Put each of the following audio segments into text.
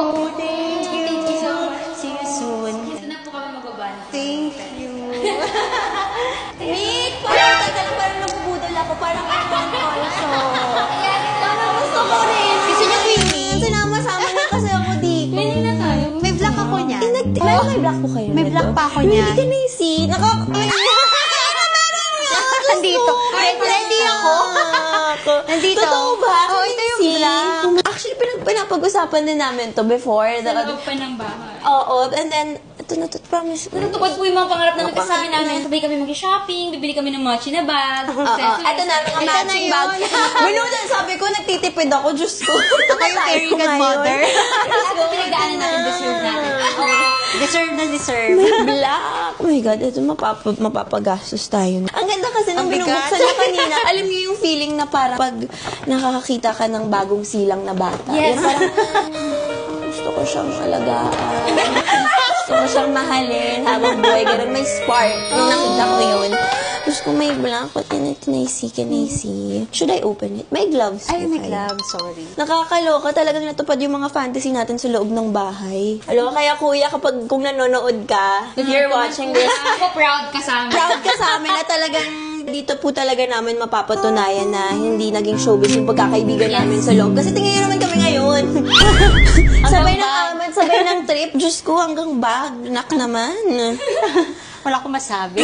Thank you. Thank you so much. See you soon. Gusto na po kami magbabaan. Thank you. Nick, parang parang nabubudol ako. Parang I want also. Parang gusto ko rin. Gusto niyo, Queenie? Sinama-sama niya kasi ako dito. Pwede na tayo. May vlog ako niya. May vlog po kayo. May vlog pa ako niya. Hindi ka na isi. Nandito. Ready ako. Nandito. Totoo ba? Oo, ito yung vlog. Actually, pinag-pag-usapan din namin to before. Sa loob pa ng bahay. Oo, and then, ito na to, promise. Natutupad po yung mga pangarap namin kasi sabi namin, sabay kami mag-shopping, bibili kami ng mochi na bag. Oo, ito na, mga matching bag. Minudan, sabi ko, nagtitipid ako, Diyos ko. Ako yung very good mother. Ako pinagdaanan natin, deserve natin. Deserve na deserve. May black. Oh my God, ito mapapagastos tayo. Ang ganda kasi nung binubuksan niya kanina. Alam niyo yung feeling na parang pag nakakakita ka ng bagong silang na bata. Yes. Yung parang, gusto ko siyang alagaan. Gusto ko siyang mahalin habang buhay. Ganun, may spark. Nung nakita ko yun. Gusto ko may black. But can I see? Should I open it? May gloves. Ay, may okay. gloves. Sorry. Nakakaloka. Talagang natupad yung mga fantasy natin sa loob ng bahay. Alam mo, kaya kuya, kung nanonood ka, if you're watching this, Ako proud ka sa amin. proud ka sa amin na talagang dito po talaga namin mapapatunayan na hindi naging showbiz yung pagkakaibigan namin sa loob. Kasi tingnan nyo naman kami ngayon. Sabay ng amin, sabay ng trip. Diyos ko, hanggang bag. Nak naman. Wala akong masabi.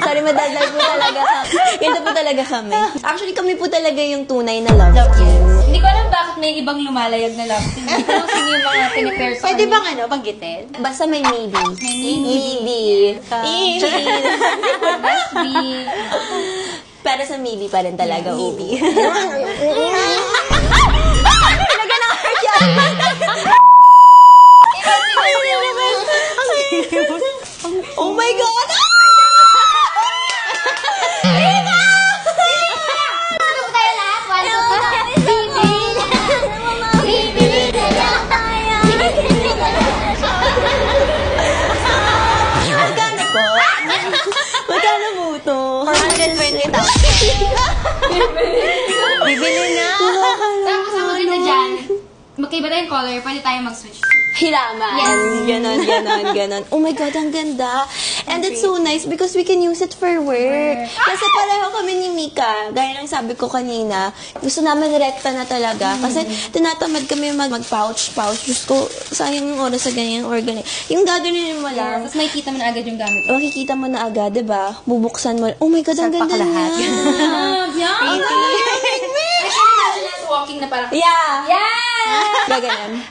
Sorry, madaldal po talaga kami. Ganito po talaga kami. Actually, kami po talaga yung tunay na love team. Hindi ko alam bakit may ibang lumalayag na love team. Hindi ko alam sino yung mga pinipare sa Pwede kanya. bang banggitin? Basta may maybe. Maybe. Must be. Pero sa maybe pa rin talaga. Maybe. Oh my God! Magkano po? Magkano po ito? 420,000. Bibili na. Tapos ang maganda dyan, magkaiba tayong color, pwede tayo mag-switch. Hiraman. Yes. Ganon. Oh my God, ang ganda. And it's so nice because we can use it for work. Kasi pareho kami ni Mika. Gaya ng sabi ko kanina, gusto namin rekta na talaga. Kasi tinatamad kami mag-pouch. Diyos ko, sayang yung oras sa ganyan or ganyan. Yung gaganin mo lang. Tapos makikita mo na agad yung gamit. Makikita mo na agad, diba? Bubuksan mo. Oh my God, ang ganda Salpak niya. Yeah! Ang galing. I can imagine us walking na parang, Yeah! yeah! Gaganan.